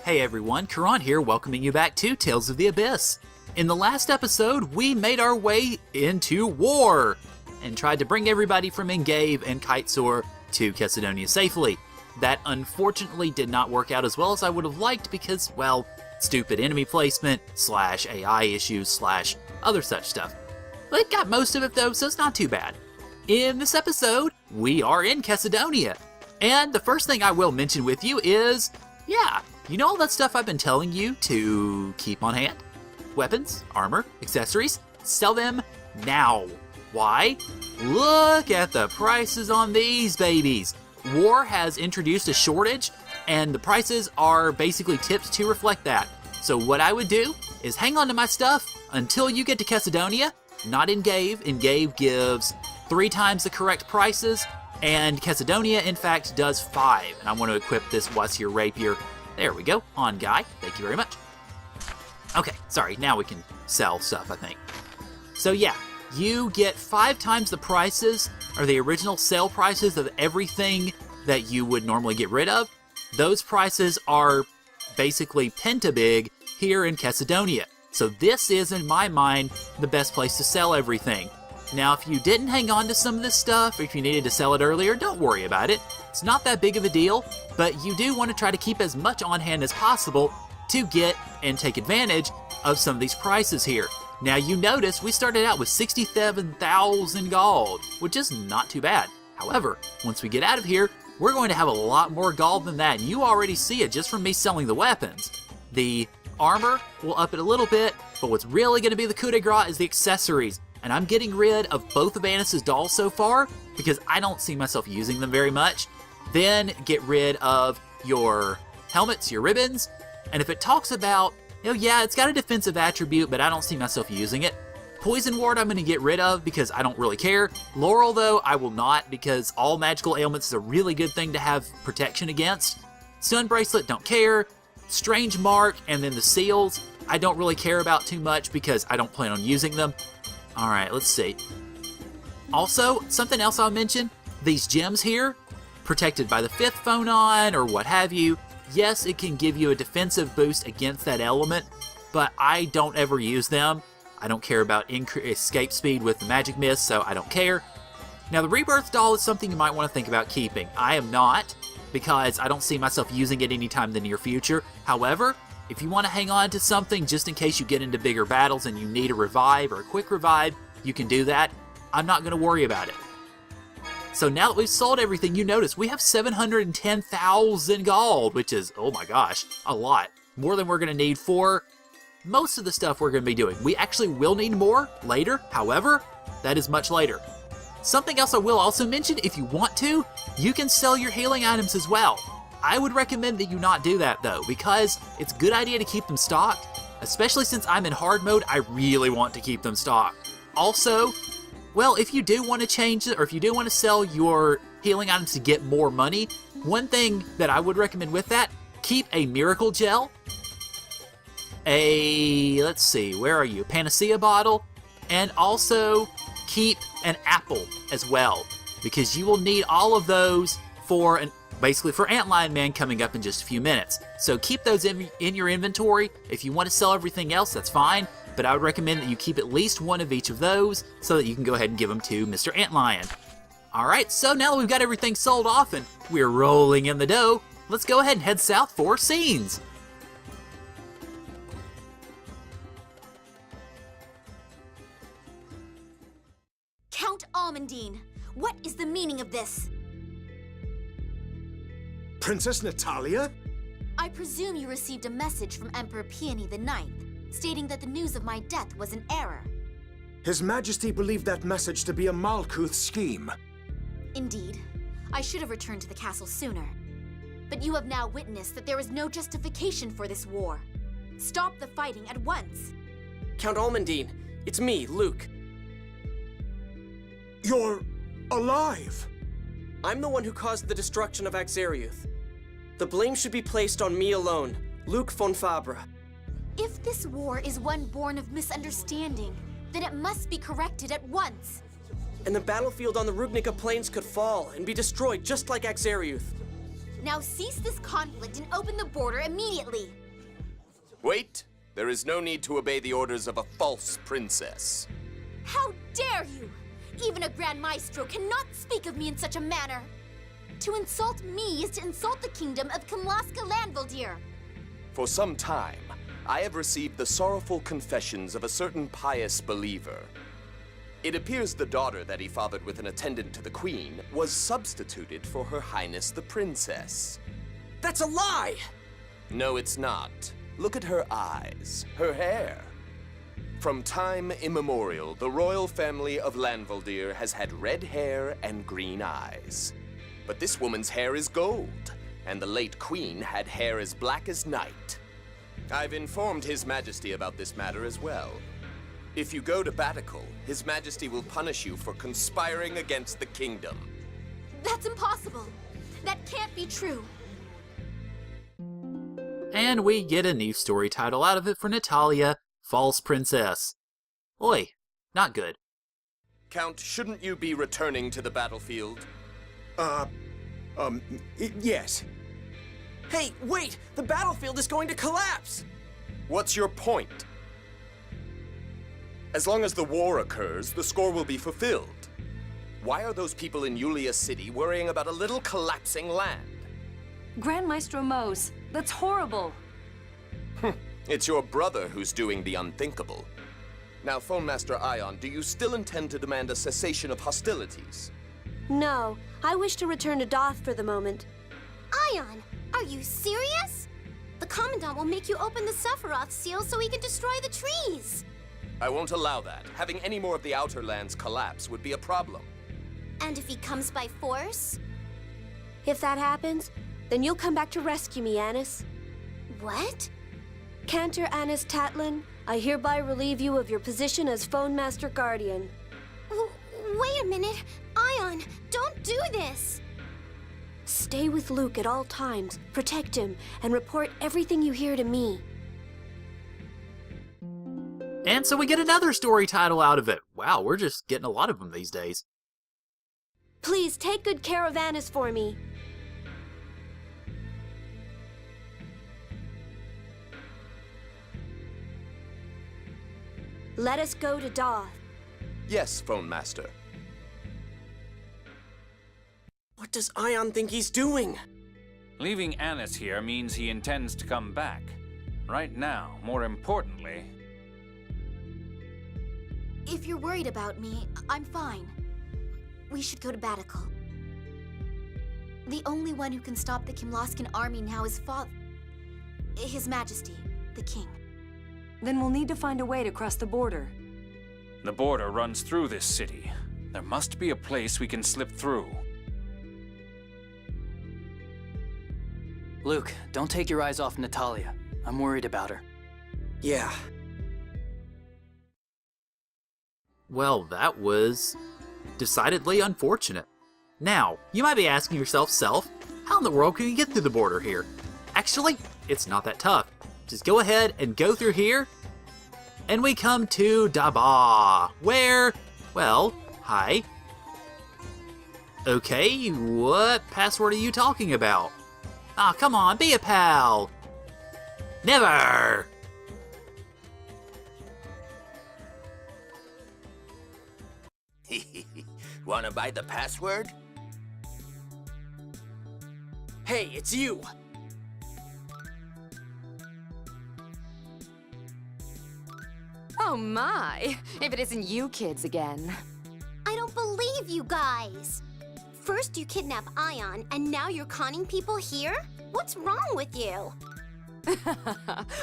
Hey everyone, Caront here, welcoming you back to Tales of the Abyss. In the last episode, we made our way into war and tried to bring everybody from Engave and Kitesor to Chesedonia safely. That unfortunately did not work out as well as I would have liked because, well, stupid enemy placement, / AI issues, / other such stuff. But got most of it though, so it's not too bad. In this episode, we are in Chesedonia. And the first thing I will mention with you is, you know all that stuff I've been telling you to keep on hand? Weapons, armor, accessories, sell them now. Why? Look at the prices on these babies. War has introduced a shortage, and the prices are basically tipped to reflect that. So what I would do is hang on to my stuff until you get to Chesedonia, not Engave. Engave gives 3 times the correct prices, and Chesedonia, in fact, does 5. And I want to equip this What's Your Rapier. There we go, on Guy. Thank you very much. Okay, sorry, now we can sell stuff, I think. So yeah, you get 5 times the prices, or the original sale prices of everything that you would normally get rid of. Those prices are basically pentabig here in Chesedonia. So this is, in my mind, the best place to sell everything. Now, if you didn't hang on to some of this stuff, or if you needed to sell it earlier, don't worry about it. It's not that big of a deal, but you do want to try to keep as much on hand as possible to get and take advantage of some of these prices here. Now, you notice we started out with 67,000 gold, which is not too bad. However, once we get out of here, we're going to have a lot more gold than that, and you already see it just from me selling the weapons. The armor will up it a little bit, but what's really going to be the coup de grace is the accessories. And I'm getting rid of both of Annis's dolls so far because I don't see myself using them very much. Then get rid of your helmets, your ribbons, and if it talks about, it's got a defensive attribute, but I don't see myself using it. Poison Ward I'm going to get rid of because I don't really care. Laurel, though, I will not because all magical ailments is a really good thing to have protection against. Stun Bracelet, don't care. Strange Mark, and then the seals, I don't really care about too much because I don't plan on using them. Alright, let's see. Also, something else I'll mention, these gems here, protected by the 5th phonon or what have you, yes, it can give you a defensive boost against that element, but I don't ever use them. I don't care about escape speed with the magic mist, so I don't care. Now, the Rebirth doll is something you might want to think about keeping. I am not, because I don't see myself using it anytime in the near future. However, if you want to hang on to something just in case you get into bigger battles and you need a revive or a quick revive, you can do that. I'm not going to worry about it. So now that we've sold everything, you notice we have 710,000 gold, which is, oh my gosh, a lot. More than we're going to need for most of the stuff we're going to be doing. We actually will need more later. However, that is much later. Something else I will also mention, if you want to, you can sell your healing items as well. I would recommend that you not do that though, because it's a good idea to keep them stocked, especially since I'm in hard mode, I really want to keep them stocked. Also, well, if you do want to change it, or if you do want to sell your healing items to get more money, one thing that I would recommend with that, keep a miracle gel, let's see, where are you? Panacea bottle, and also keep an apple as well, because you will need all of those for basically for Antlion Man coming up in just a few minutes. So keep those in your inventory. If you want to sell everything else, that's fine, but I would recommend that you keep at least one of each of those so that you can go ahead and give them to Mr. Antlion. Alright, so now that we've got everything sold off and we're rolling in the dough, let's go ahead and head south for scenes. Count Almondine, what is the meaning of this? Princess Natalya? I presume you received a message from Emperor Peony IX, stating that the news of my death was an error. His Majesty believed that message to be a Malkuth scheme. Indeed. I should have returned to the castle sooner. But you have now witnessed that there is no justification for this war. Stop the fighting at once. Count Almondine, it's me, Luke. You're alive! I'm the one who caused the destruction of Axariuth. The blame should be placed on me alone, Luke von Fabra. If this war is one born of misunderstanding, then it must be corrected at once. And the battlefield on the Rugnica Plains could fall and be destroyed just like Axariuth. Now cease this conflict and open the border immediately. Wait! There is no need to obey the orders of a false princess. How dare you! Even a Grand Maestro cannot speak of me in such a manner. To insult me is to insult the kingdom of Kimlaska Landvaldir. For some time, I have received the sorrowful confessions of a certain pious believer. It appears the daughter that he fathered with an attendant to the queen was substituted for Her Highness the Princess. That's a lie! No, it's not. Look at her eyes, her hair. From time immemorial, the royal family of Landvaldir has had red hair and green eyes. But this woman's hair is gold, and the late queen had hair as black as night. I've informed His Majesty about this matter as well. If you go to Batical, His Majesty will punish you for conspiring against the kingdom. That's impossible. That can't be true. And we get a new story title out of it for Natalya, False Princess. Oi, not good. Count, shouldn't you be returning to the battlefield? Yes. Hey, wait! The battlefield is going to collapse! What's your point? As long as the war occurs, the score will be fulfilled. Why are those people in Yulia City worrying about a little collapsing land? Grand Maestro Mose, that's horrible. It's your brother who's doing the unthinkable. Now, Phone Master Ion, do you still intend to demand a cessation of hostilities? No, I wish to return to Doth for the moment. Ion, are you serious? The Commandant will make you open the Sephiroth seal so he can destroy the trees. I won't allow that. Having any more of the Outer Lands collapse would be a problem. And if he comes by force? If that happens, then you'll come back to rescue me, Anis. What? Cantor Anis Tatlin, I hereby relieve you of your position as Phone Master Guardian. Wait a minute. Ion, don't do this. Stay with Luke at all times, protect him, and report everything you hear to me. And so we get another story title out of it. Wow, we're just getting a lot of them these days. Please take good care of Anis for me. Let us go to Doth. Yes, Phone Master. What does Ion think he's doing? Leaving Anis here means he intends to come back. Right now, more importantly... If you're worried about me, I'm fine. We should go to Batical. The only one who can stop the Kimlaskan army now is His Majesty, the King. Then we'll need to find a way to cross the border. The border runs through this city. There must be a place we can slip through. Luke, don't take your eyes off Natalya. I'm worried about her. Yeah. Well, that was decidedly unfortunate. Now, you might be asking yourself, how in the world can you get through the border here? Actually, it's not that tough. Just go ahead and go through here, and we come to Daba, where, well, hi. Okay, what password are you talking about? Ah, come on, be a pal. Never! Wanna buy the password? Hey, it's you! Oh my! If it isn't you kids again. I don't believe you guys. First you kidnap Ion, and now you're conning people here? What's wrong with you?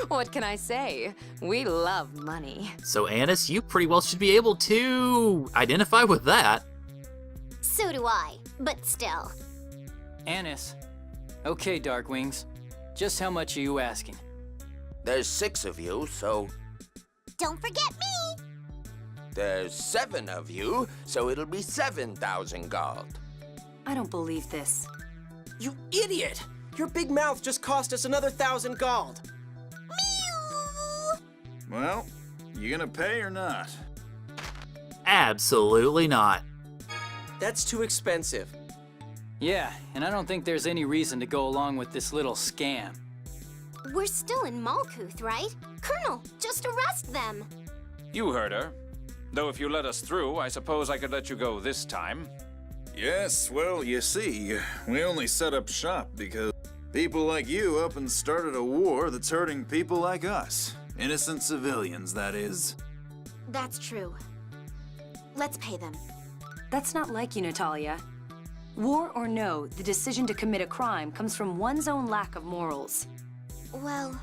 What can I say? We love money. So Anis, you pretty well should be able to identify with that. So do I, but still. Anis. Okay, Darkwings. Just how much are you asking? There's 6 of you, so... Don't forget me! There's 7 of you, so it'll be 7,000 gold. I don't believe this. You idiot! Your big mouth just cost us another 1,000 gold. Well, you gonna pay or not? Absolutely not. That's too expensive. Yeah, and I don't think there's any reason to go along with this little scam. We're still in Malkuth, right? Colonel, just arrest them. You heard her. Though if you let us through, I suppose I could let you go this time. Yes, well, you see, we only set up shop because people like you up and started a war that's hurting people like us. Innocent civilians, that is. That's true. Let's pay them. That's not like you, Natalya. War or no, the decision to commit a crime comes from one's own lack of morals. Well,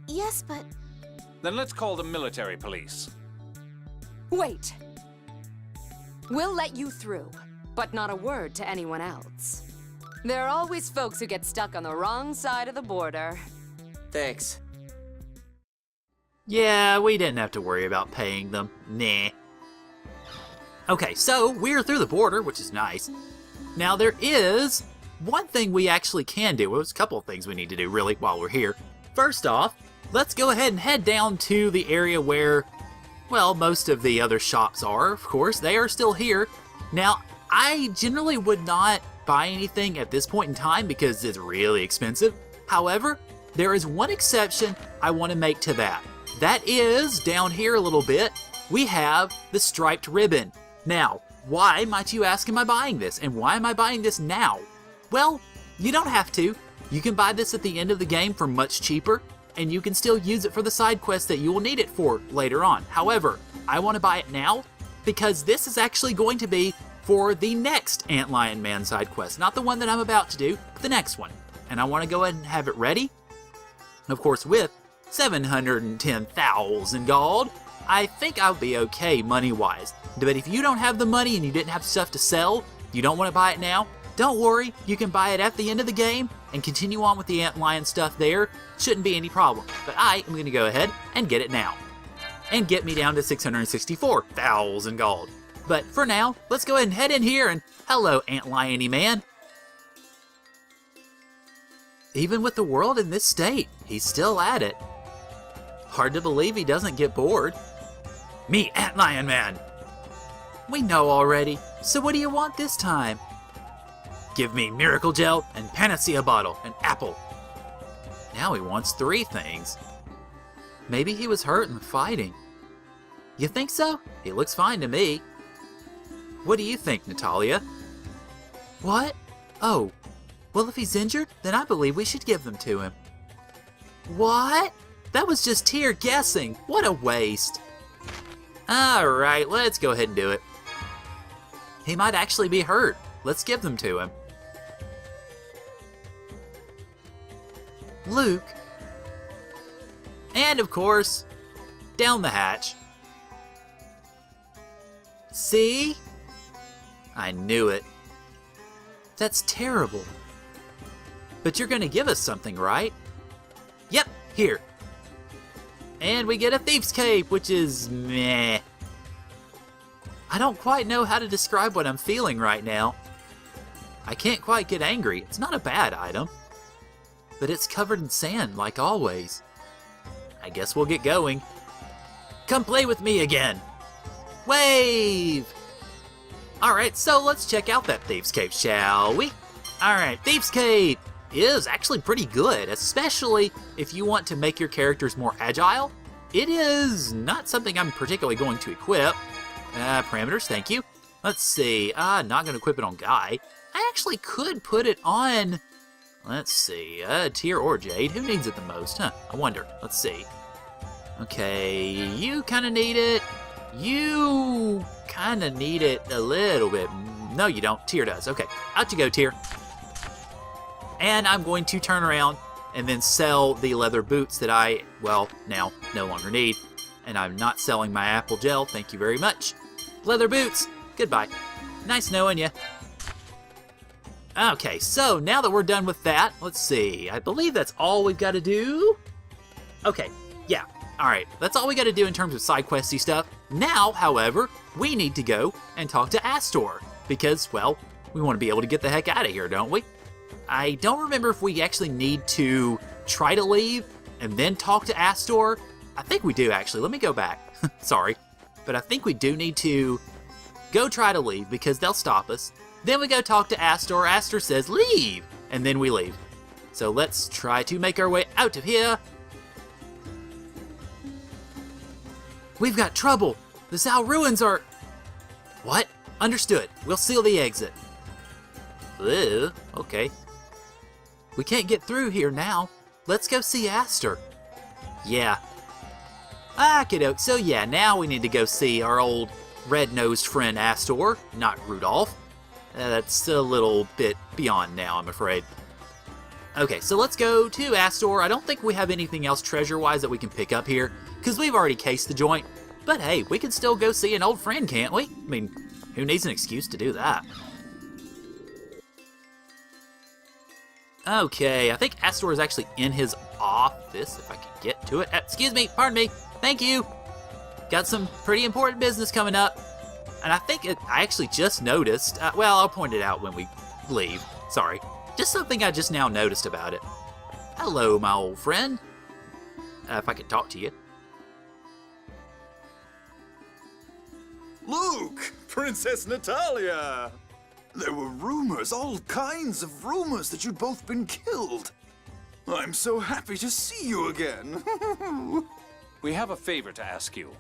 yes, but... Then let's call the military police. Wait. We'll let you through, but not a word to anyone else. There are always folks who get stuck on the wrong side of the border. Thanks. Yeah, we didn't have to worry about paying them. Nah. Okay, so we're through the border, which is nice. Now there is one thing we actually can do. Well, there's a couple of things we need to do, really, while we're here. First off, let's go ahead and head down to the area where, well, most of the other shops are, of course. They are still here. Now, I generally would not buy anything at this point in time because it's really expensive. However, there is one exception I want to make to that. That is, down here a little bit, we have the striped ribbon. Now, why, might you ask, am I buying this? And why am I buying this now? Well, you don't have to. You can buy this at the end of the game for much cheaper, and you can still use it for the side quests that you will need it for later on. However, I want to buy it now because this is actually going to be for the next Antlion Man side quest. Not the one that I'm about to do, but the next one. And I want to go ahead and have it ready. Of course, with 710,000 gold, I think I'll be okay money-wise. But if you don't have the money and you didn't have stuff to sell, you don't want to buy it now, don't worry, you can buy it at the end of the game and continue on with the Antlion stuff there. Shouldn't be any problem. But I am going to go ahead and get it now. And get me down to 664,000 gold. But for now, let's go ahead and head in here and hello, Antlion-y man. Even with the world in this state, he's still at it. Hard to believe he doesn't get bored. Me, Antlion Man. We know already, so what do you want this time? Give me Miracle Gel and Panacea Bottle and Apple. Now he wants 3 things. Maybe he was hurt in the fighting. You think so? He looks fine to me. What do you think, Natalya? What? Oh, well, if he's injured, then I believe we should give them to him. What? That was just Tyr guessing. What a waste. Alright, let's go ahead and do it. He might actually be hurt. Let's give them to him. Luke. And of course, down the hatch. See? I knew it. That's terrible. But you're gonna give us something, right? Yep, here. And we get a thief's cape, which is meh. I don't quite know how to describe what I'm feeling right now. I can't quite get angry. It's not a bad item. But it's covered in sand, like always. I guess we'll get going. Come play with me again. Wave! Alright, so let's check out that Thief's Cape, shall we? Alright, Thief's Cape is actually pretty good, especially if you want to make your characters more agile. It is not something I'm particularly going to equip. Parameters, thank you. Let's see, not going to equip it on Guy. I actually could put it on, let's see, Tyr or Jade. Who needs it the most, huh? I wonder. Let's see. Okay, you kind of need it. You kind of need it a little bit. No, you don't. Tyr does. Okay, out you go, Tyr. And I'm going to turn around and then sell the leather boots that I, well, now no longer need. And I'm not selling my apple gel. Thank you very much. Leather boots. Goodbye. Nice knowing you. Okay, so now that we're done with that, let's see. I believe that's all we've got to do. Okay, yeah. All right, that's all we got to do in terms of side questy stuff. Now, however, we need to go and talk to Astor because, well, we want to be able to get the heck out of here, don't we? I don't remember if we actually need to try to leave and then talk to Astor. I think we do, actually. Let me go back. Sorry. But I think we do need to go try to leave because they'll stop us. Then we go talk to Astor. Astor says, leave! And then we leave. So let's try to make our way out of here. We've got trouble. The Zal ruins are... What? Understood. We'll seal the exit. Ew, okay. We can't get through here now. Let's go see Astor. Yeah. Okey-doke. So yeah, now we need to go see our old red-nosed friend Astor, not Rudolph. That's a little bit beyond now, I'm afraid. Okay, so let's go to Astor. I don't think we have anything else treasure-wise that we can pick up here, because we've already cased the joint. But hey, we can still go see an old friend, can't we? I mean, who needs an excuse to do that? Okay, I think Astor is actually in his office, if I can get to it. Excuse me, pardon me. Thank you. Got some pretty important business coming up. And I think I actually just noticed, well, I'll point it out when we leave. Sorry. Just something I just now noticed about it. Hello, my old friend. If I could talk to you. Luke! Princess Natalya! There were rumors, all kinds of rumors that you'd both been killed. I'm so happy to see you again. We have a favor to ask you.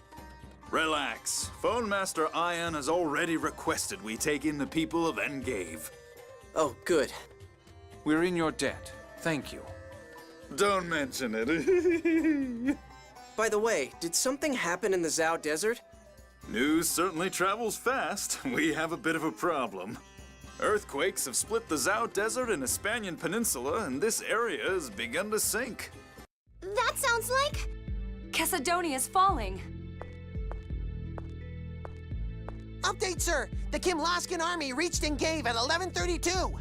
Relax. Phone Master Ion has already requested we take in the people of Engave. Oh, good. We're in your debt. Thank you. Don't mention it. By the way, did something happen in the Zhao Desert? News certainly travels fast. We have a bit of a problem. Earthquakes have split the Zhao Desert and Hispanian Peninsula, and this area has begun to sink. That sounds like... Chesedonia is falling. Update, sir! The Kimlaskan army reached Engave at 11:32.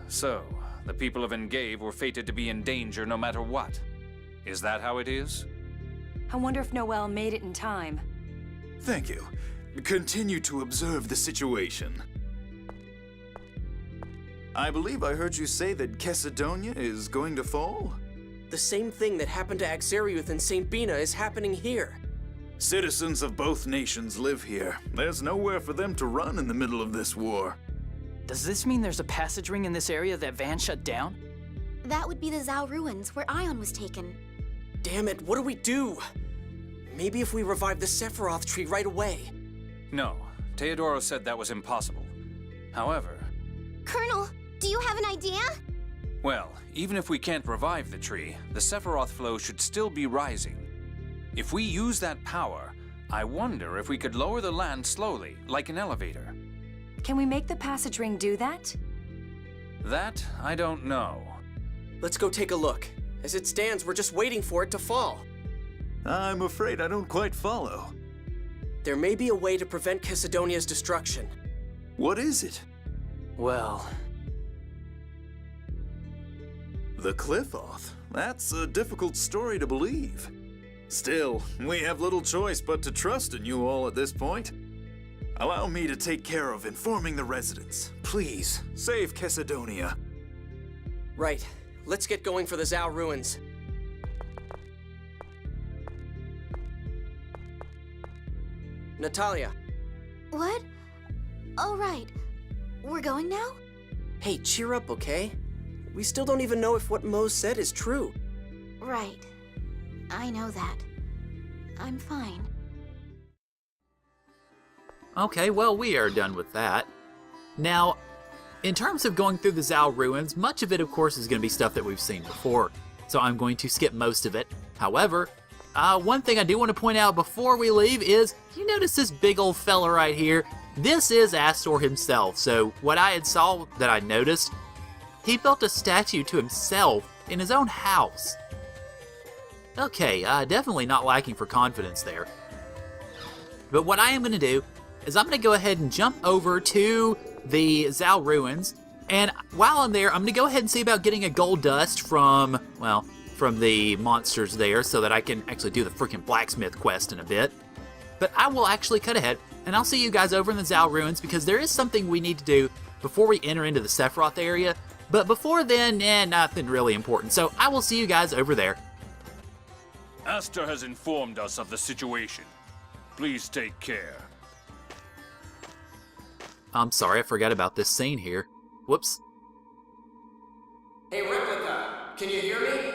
So, the people of Engave were fated to be in danger no matter what. Is that how it is? I wonder if Noel made it in time. Thank you. Continue to observe the situation. I believe I heard you say that Chesedonia is going to fall? The same thing that happened to Axariuth and St. Bina is happening here. Citizens of both nations live here. There's nowhere for them to run in the middle of this war. Does this mean there's a passage ring in this area that Van shut down? That would be the Zhao ruins, where Ion was taken. Damn it, what do we do? Maybe if we revive the Sephiroth tree right away. No, Teodoro said that was impossible. However... Colonel, do you have an idea? Well, even if we can't revive the tree, the Sephiroth flow should still be rising. If we use that power, I wonder if we could lower the land slowly, like an elevator. Can we make the passage ring do that? That, I don't know. Let's go take a look. As it stands, we're just waiting for it to fall. I'm afraid I don't quite follow. There may be a way to prevent Chesedonia's destruction. What is it? Well... The Cliff-Oth? That's a difficult story to believe. Still, we have little choice but to trust in you all at this point. Allow me to take care of informing the residents. Please, save Chesedonia. Right. Let's get going for the Zhao ruins. Natalya. What? Oh, right. We're going now? Hey, cheer up, okay? We still don't even know if what Mo said is true. Right. I know that. I'm fine. Okay, well, we are done with that. Now, in terms of going through the Zhao ruins, much of it, of course, is going to be stuff that we've seen before, so I'm going to skip most of it. However, one thing I do want to point out before we leave is, you notice this big old fella right here? This is Astor himself, so what I had saw that I noticed, he built a statue to himself in his own house. Okay, definitely not lacking for confidence there. But what I am going to do is I'm going to go ahead and jump over to the Zhao ruins, and while I'm there, I'm going to go ahead and see about getting a gold dust from, well, from the monsters there so that I can actually do the freaking blacksmith quest in a bit. But I will actually cut ahead, and I'll see you guys over in the Zhao ruins because there is something we need to do before we enter into the Sephiroth area. But before then, nothing really important. So I will see you guys over there. Astor has informed us of the situation. Please take care. I'm sorry, I forgot about this scene here. Whoops. Hey, Replica, can you hear me?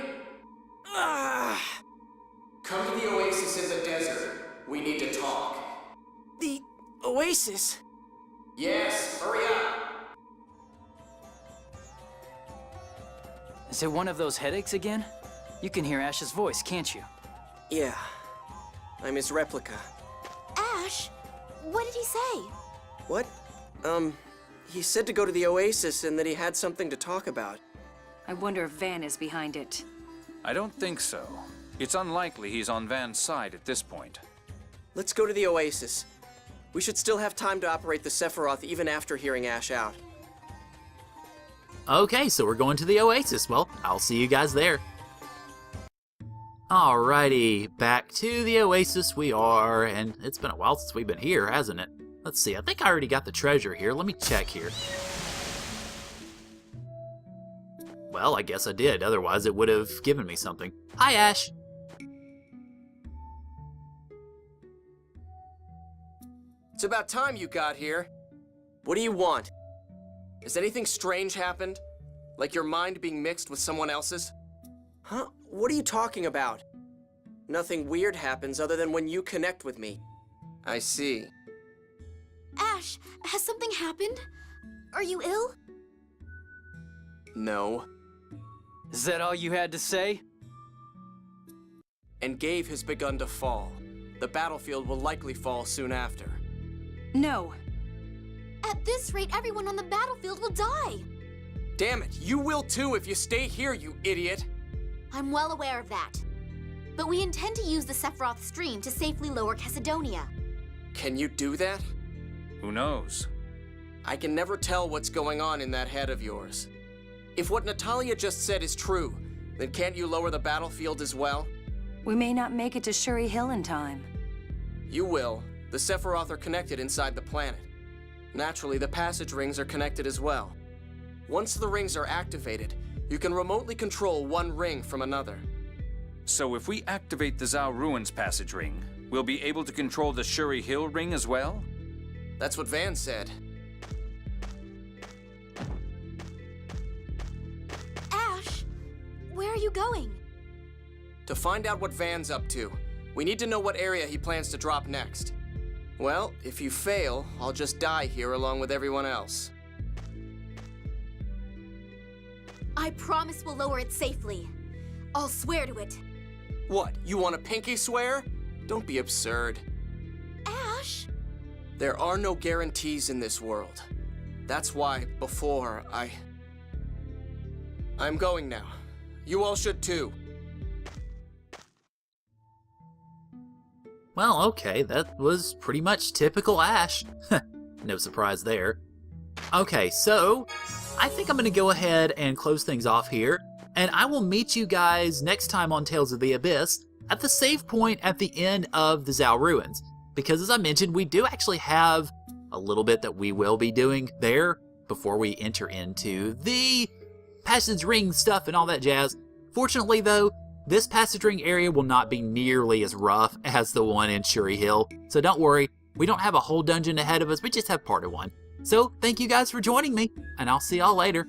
Come to the oasis in the desert. We need to talk. The oasis? Yes, hurry up. Is it one of those headaches again? You can hear Ash's voice, can't you? Yeah, I'm his Replica. Ash, what did he say? What? He said to go to the oasis and that he had something to talk about. I wonder if Van is behind it. I don't think so. It's unlikely he's on Van's side at this point. Let's go to the oasis. We should still have time to operate the Sephiroth even after hearing Ash out. Okay, so we're going to the oasis. Well, I'll see you guys there. Alrighty, back to the oasis we are, and it's been a while since we've been here, hasn't it? Let's see, I think I already got the treasure here. Let me check here. Well, I guess I did, otherwise it would have given me something. Hi, Ash! It's about time you got here. What do you want? Has anything strange happened? Like your mind being mixed with someone else's? Huh? What are you talking about? Nothing weird happens other than when you connect with me. I see. Ash, has something happened? Are you ill? No. Is that all you had to say? And Gave has begun to fall. The battlefield will likely fall soon after. No. At this rate, everyone on the battlefield will die. Damn it, you will too if you stay here, you idiot! I'm well aware of that. But we intend to use the Sephiroth stream to safely lower Chesedonia. Can you do that? Who knows? I can never tell what's going on in that head of yours. If what Natalya just said is true, then can't you lower the battlefield as well? We may not make it to Shuri Hill in time. You will. The Sephiroth are connected inside the planet. Naturally, the passage rings are connected as well. Once the rings are activated, you can remotely control one ring from another. So if we activate the Zhao Ruins passage ring, we'll be able to control the Shuri Hill ring as well? That's what Van said. Ash, where are you going? To find out what Van's up to, we need to know what area he plans to drop next. Well, if you fail, I'll just die here along with everyone else. I promise we'll lower it safely. I'll swear to it. What, you want a pinky swear? Don't be absurd. Ash? There are no guarantees in this world. That's why, before, I'm going now. You all should too. Well, okay, that was pretty much typical Ash. No surprise there. Okay, so I think I'm going to go ahead and close things off here, and I will meet you guys next time on Tales of the Abyss at the save point at the end of the Zhao Ruins. Because as I mentioned, we do actually have a little bit that we will be doing there before we enter into the passage ring stuff and all that jazz. Fortunately though, this passage ring area will not be nearly as rough as the one in Shuri Hill. So don't worry, we don't have a whole dungeon ahead of us, we just have part of one. So thank you guys for joining me, and I'll see y'all later.